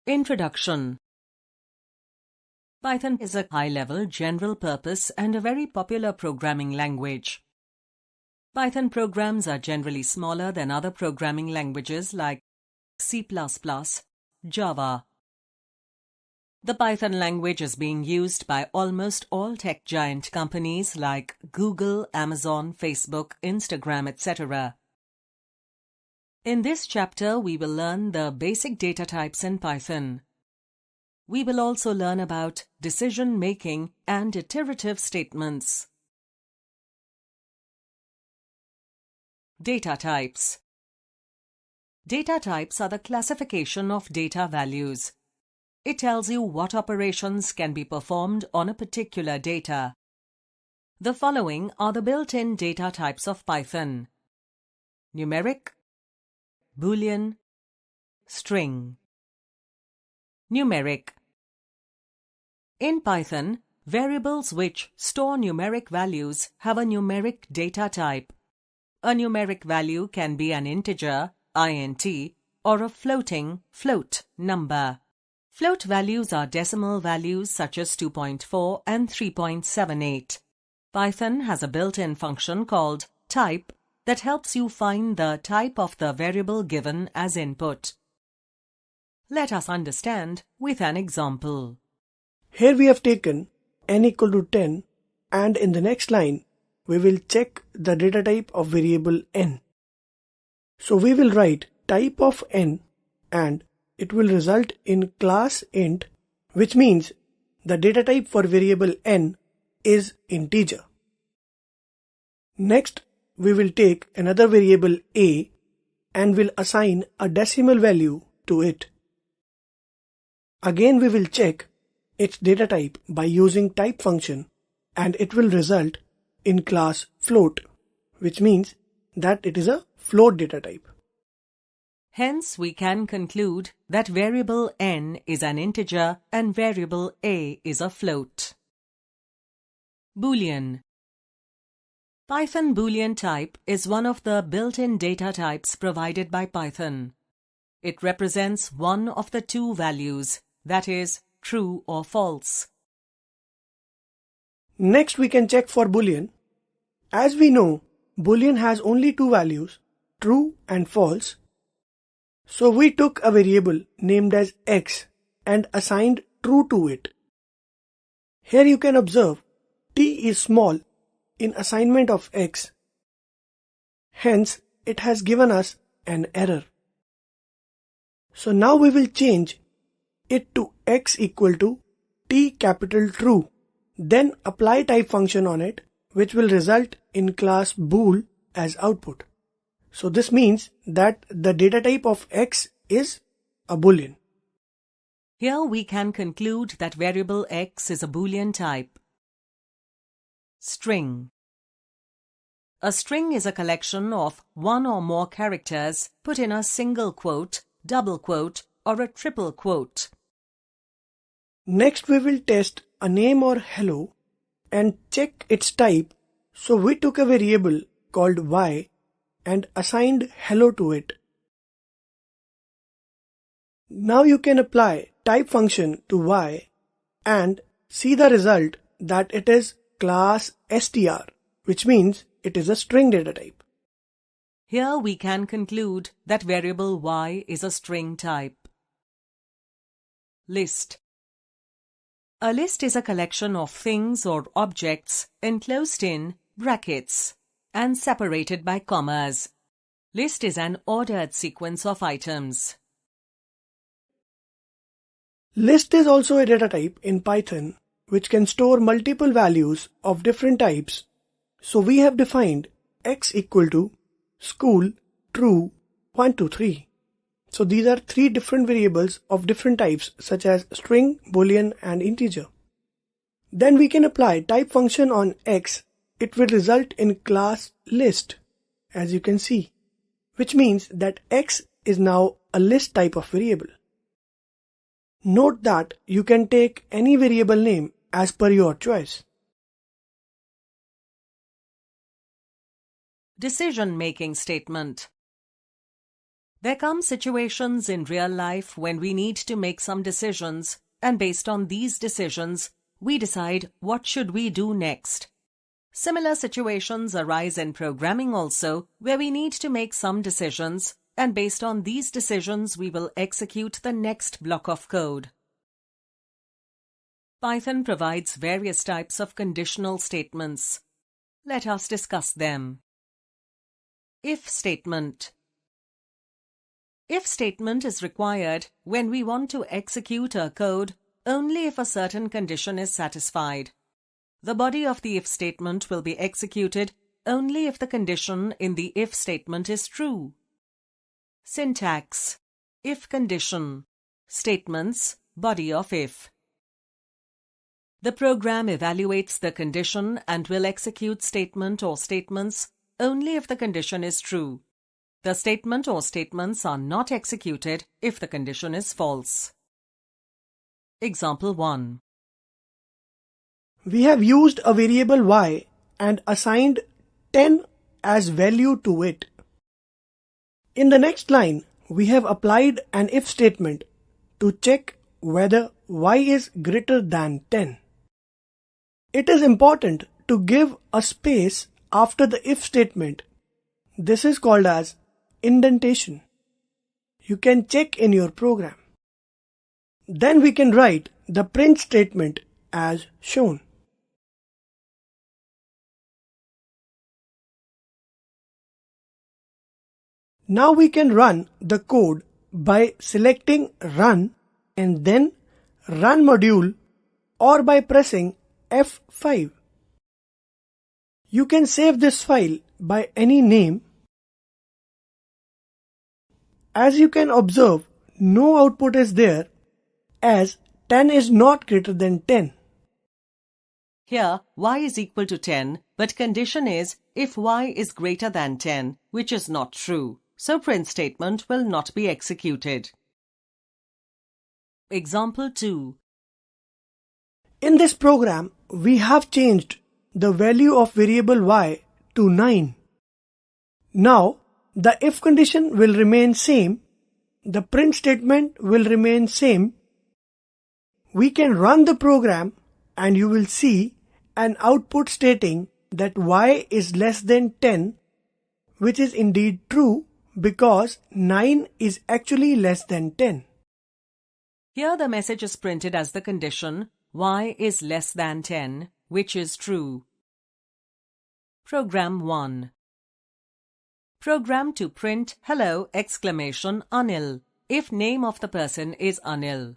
Introduction. Python is a high-level, general-purpose and a very popular programming language. Python programs are generally smaller than other programming languages like C++, Java. The Python language is being used by almost all tech giant companies like Google, Amazon, Facebook, Instagram, etc. In this chapter, we will learn the basic data types in Python. We will also learn about decision-making and iterative statements. Data types. Data types are the classification of data values. It tells you what operations can be performed on a particular data. The following are the built-in data types of Python: numeric, Boolean, string. Numeric. In Python, variables which store numeric values have a numeric data type. A numeric value can be an integer, int, or a floating, float, number. Float values are decimal values such as 2.4 and 3.78. Python has a built-in function called type that helps you find the type of the variable given as input. Let us understand with an example. Here we have taken n equal to 10, and in the next line we will check the data type of variable n. So we will write type of n and it will result in class int, which means the data type for variable n is integer. Next we will take another variable a and will assign a decimal value to it. Again we will check its data type by using type function, and it will result in class float, which means that it is a float data type. Hence, we can conclude that variable n is an integer and variable a is a float. Boolean. Python Boolean type is one of the built-in data types provided by Python. It represents one of the two values, that is, true or false. Next we can check for Boolean. As we know, Boolean has only two values, true and false. So we took a variable named as x and assigned true to it. Here you can observe t is small in assignment of x. Hence, it has given us an error. So now we will change it to x equal to t capital true. Then apply type function on it, which will result in class bool as output. So this means that the data type of x is a boolean. Here we can conclude that variable x is a Boolean type. String. A string is a collection of one or more characters put in a single quote, double quote, or a triple quote. Next we will test a name or hello and check its type. So we took a variable called y and assigned hello to it. Now you can apply type function to y and see the result that it is class str, which means it is a string data type. Here we can conclude that variable y is a string type. List. A list is a collection of things or objects enclosed in brackets and separated by commas. List is an ordered sequence of items. List is also a data type in Python which can store multiple values of different types. So we have defined x equal to school true 1 2 3. So these are three different variables of different types such as string, boolean and integer. Then we can apply type function on x. It will result in class list, as you can see, which means that x is now a list type of variable. Note that you can take any variable name as per your choice. Decision-making statement. There come situations in real life when we need to make some decisions, and based on these decisions, we decide what should we do next. Similar situations arise in programming also, where we need to make some decisions, and based on these decisions, we will execute the next block of code. Python provides various types of conditional statements. Let us discuss them. If statement. If statement is required when we want to execute a code only if a certain condition is satisfied. The body of the if statement will be executed only if the condition in the if statement is true. Syntax. If condition. Statements, body of if. The program evaluates the condition and will execute statement or statements only if the condition is true. The statement or statements are not executed if the condition is false. Example 1. We have used a variable y and assigned 10 as value to it. In the next line, we have applied an if statement to check whether y is greater than 10. It is important to give a space after the if statement. This is called as indentation. You can check in your program. Then we can write the print statement as shown. Now we can run the code by selecting Run and then Run module, or by pressing F5. You can save this file by any name. As you can observe, no output is there as 10 is not greater than 10. Here, y is equal to 10, but condition is if y is greater than 10, which is not true. So print statement will not be executed. Example 2. In this program, we have changed the value of variable y to 9. Now, the if condition will remain same, the print statement will remain same. We can run the program and you will see an output stating that y is less than 10, which is indeed true because 9 is actually less than 10. Here the message is printed as the condition y is less than 10, which is true. Program 1. Program to print hello exclamation Anil if name of the person is Anil.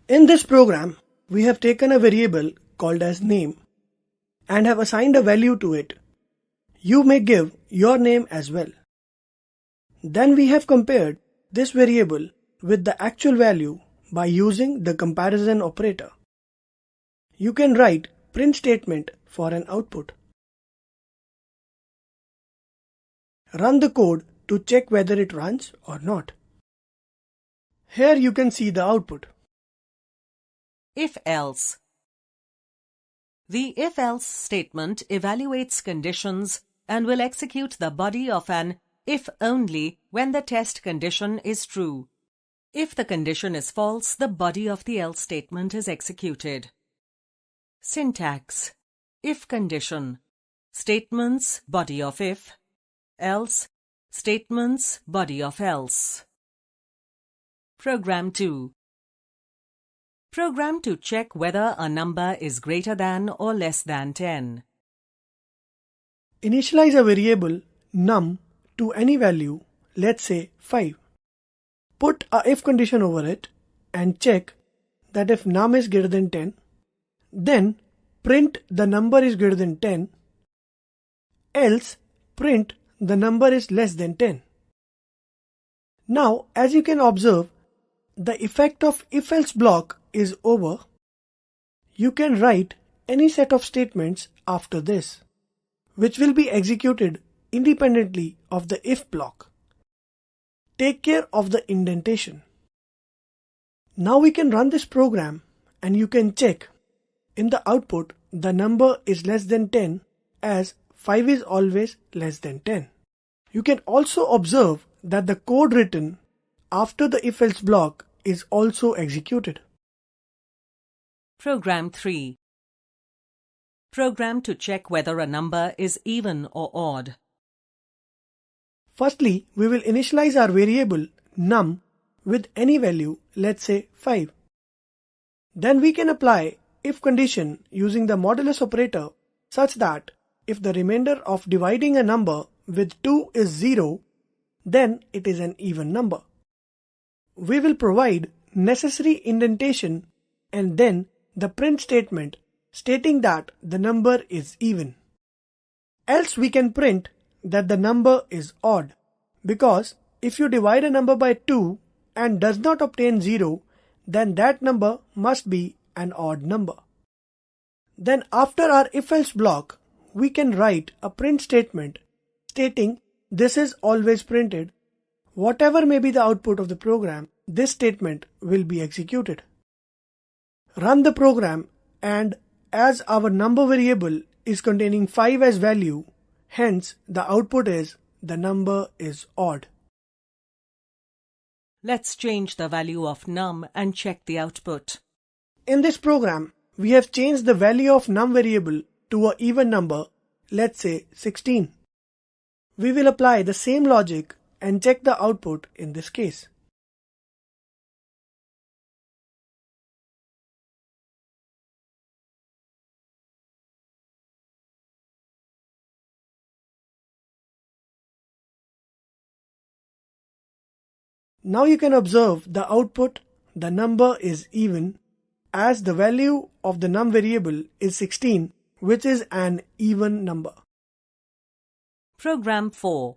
In this program, we have taken a variable called as name and have assigned a value to it. You may give your name as well. Then we have compared this variable with the actual value by using the comparison operator. You can write print statement for an output. Run the code to check whether it runs or not. Here you can see the output. If-else. The if-else statement evaluates conditions and will execute the body of an if only when the test condition is true. If the condition is false, the body of the else statement is executed. Syntax. If condition. Statements, body of if. Else. Statements, body of else. Program 2. Program to check whether a number is greater than or less than 10. Initialize a variable num to any value, let's say 5. Put a if condition over it and check that if num is greater than 10, then print the number is greater than 10, else print the number is less than 10. Now, as you can observe, the effect of if-else block is over. You can write any set of statements after this, which will be executed independently of the if block. Take care of the indentation. Now we can run this program and you can check in the output the number is less than 10 as 5 is always less than 10. You can also observe that the code written after the if-else block is also executed. Program 3. Program to check whether a number is even or odd. Firstly, we will initialize our variable num with any value, let's say 5. Then we can apply if condition using the modulus operator such that if the remainder of dividing a number with 2 is 0, then it is an even number. We will provide necessary indentation and then the print statement stating that the number is even. Else we can print that the number is odd, because if you divide a number by 2 and does not obtain 0, then that number must be an odd number. Then after our if-else block, we can write a print statement stating this is always printed. Whatever may be the output of the program, this statement will be executed. Run the program, and as our number variable is containing 5 as value, hence the output is the number is odd. Let's change the value of num and check the output. In this program, we have changed the value of num variable to an even number, let's say 16. We will apply the same logic and check the output in this case. Now you can observe the output, the number is even, as the value of the num variable is 16, which is an even number. Program 4.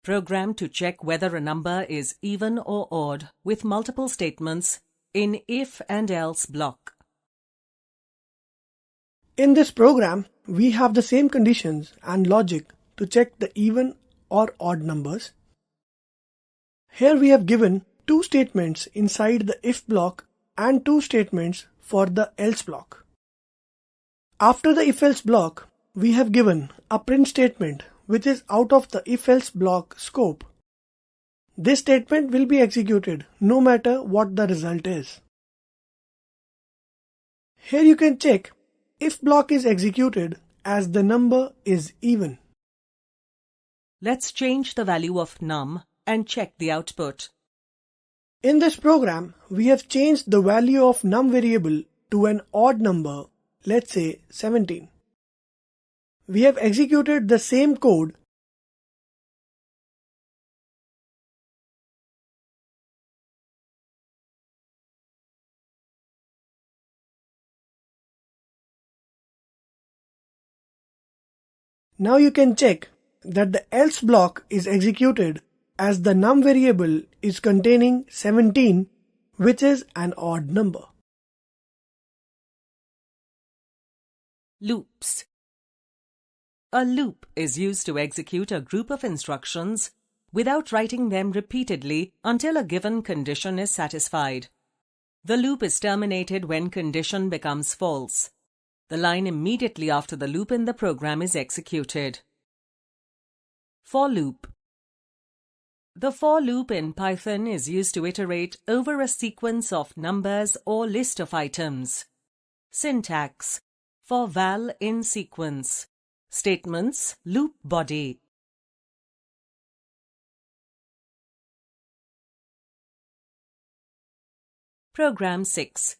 Program to check whether a number is even or odd with multiple statements in if and else block. In this program, we have the same conditions and logic to check the even or odd numbers. Here we have given two statements inside the if block and two statements for the else block. After the if-else block, we have given a print statement which is out of the if-else block scope. This statement will be executed no matter what the result is. Here you can check if block is executed as the number is even. Let's change the value of num and check the output. In this program, we have changed the value of num variable to an odd number, let's say 17. We have executed the same code Now you can check that the else block is executed as the num variable is containing 17, which is an odd number. Loops. A loop is used to execute a group of instructions without writing them repeatedly until a given condition is satisfied. The loop is terminated when condition becomes false. The line immediately after the loop in the program is executed. For loop. The for loop in Python is used to iterate over a sequence of numbers or list of items. Syntax. For val in sequence. Statements, loop body. Program 6.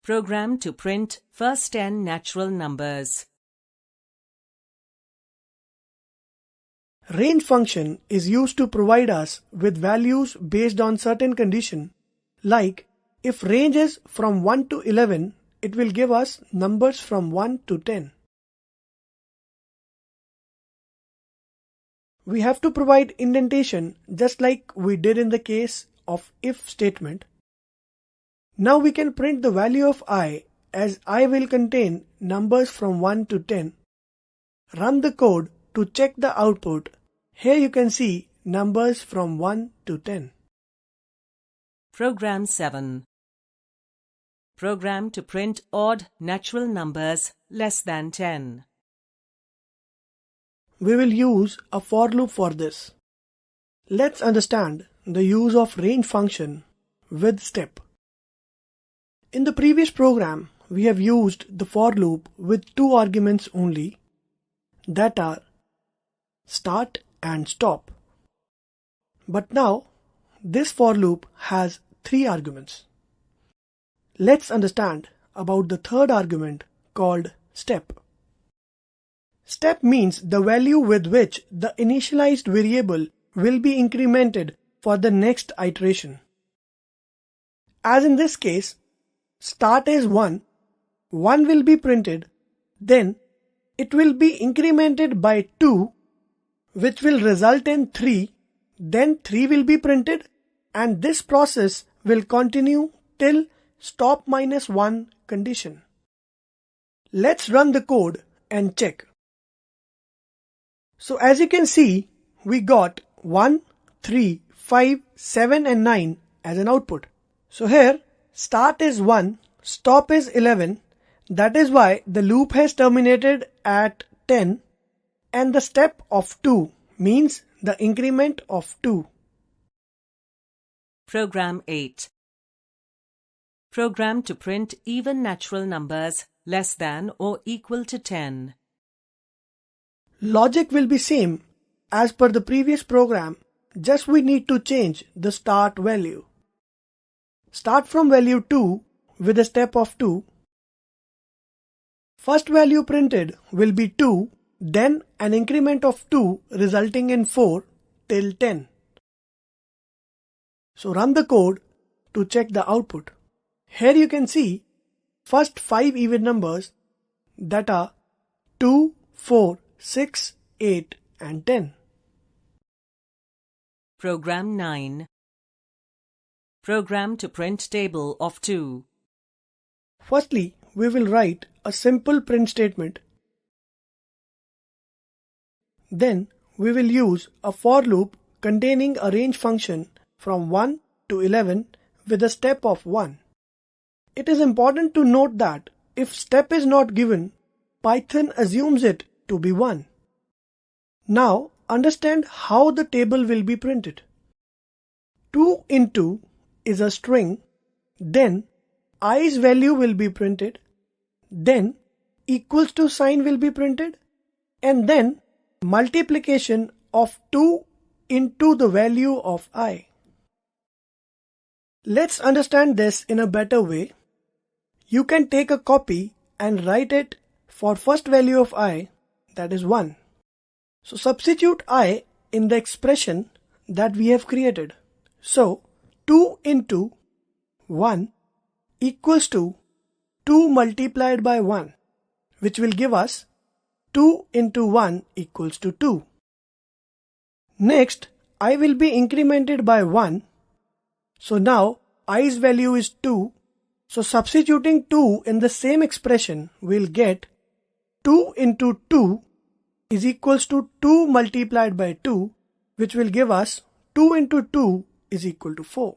Program to print first 10 natural numbers. Range function is used to provide us with values based on certain condition, like if range is from 1 to 11, it will give us numbers from 1 to 10. We have to provide indentation just like we did in the case of if statement. Now we can print the value of I as I will contain numbers from 1 to 10. Run the code to check the output. Here you can see numbers from 1 to 10. Program 7. Program to print odd natural numbers less than 10. we will use a for loop for this. Let's understand the use of range function with step. In the previous program, we have used the for loop with two arguments only, that are start and stop. But now this for loop has three arguments. Let's understand about the third argument called step. Step means the value with which the initialized variable will be incremented for the next iteration. As in this case, start is 1, 1 will be printed, then it will be incremented by 2, which will result in 3, then 3 will be printed, and this process will continue till stop -1 condition. Let's run the code and check. So as you can see, we got 1, 3, 5, 7 and 9 as an output. So here start is 1, stop is 11. That is why the loop has terminated at 10, and the step of 2 means the increment of 2. Program 8. Program to print even natural numbers less than or equal to 10. Logic will be same as per the previous program, just we need to change the start value. Start from value 2 with a step of 2. First value printed will be 2, then an increment of 2 resulting in 4 till 10. So run the code to check the output. Here you can see first 5 even numbers, that are 2, 4, 6, 8 and 10. Program 9. Program to print table of 2. Firstly, we will write a simple print statement. Then we will use a for loop containing a range function from 1 to 11 with a step of 1. It is important to note that if step is not given, Python assumes it to be 1. Now understand how the table will be printed. 2 into is a string, then i's value will be printed, then equals to sign will be printed, and then multiplication of 2 into the value of I. Let's understand this in a better way. You can take a copy and write it for first value of I, that is 1. So substitute I in the expression that we have created. So 2 into 1 equals to 2 multiplied by 1, which will give us 2 into 1 equals to 2. Next, I will be incremented by 1. So now i's value is 2. So substituting 2 in the same expression, we'll get 2 into 2 is equals to 2 multiplied by 2, which will give us 2 into 2 is equal to 4.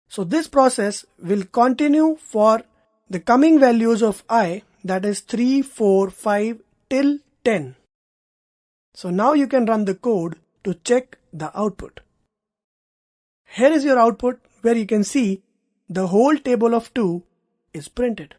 So this process will continue for the coming values of I, that is 3, 4, 5 till 10. So now you can run the code to check the output. Here is your output where you can see the whole table of 2 is printed.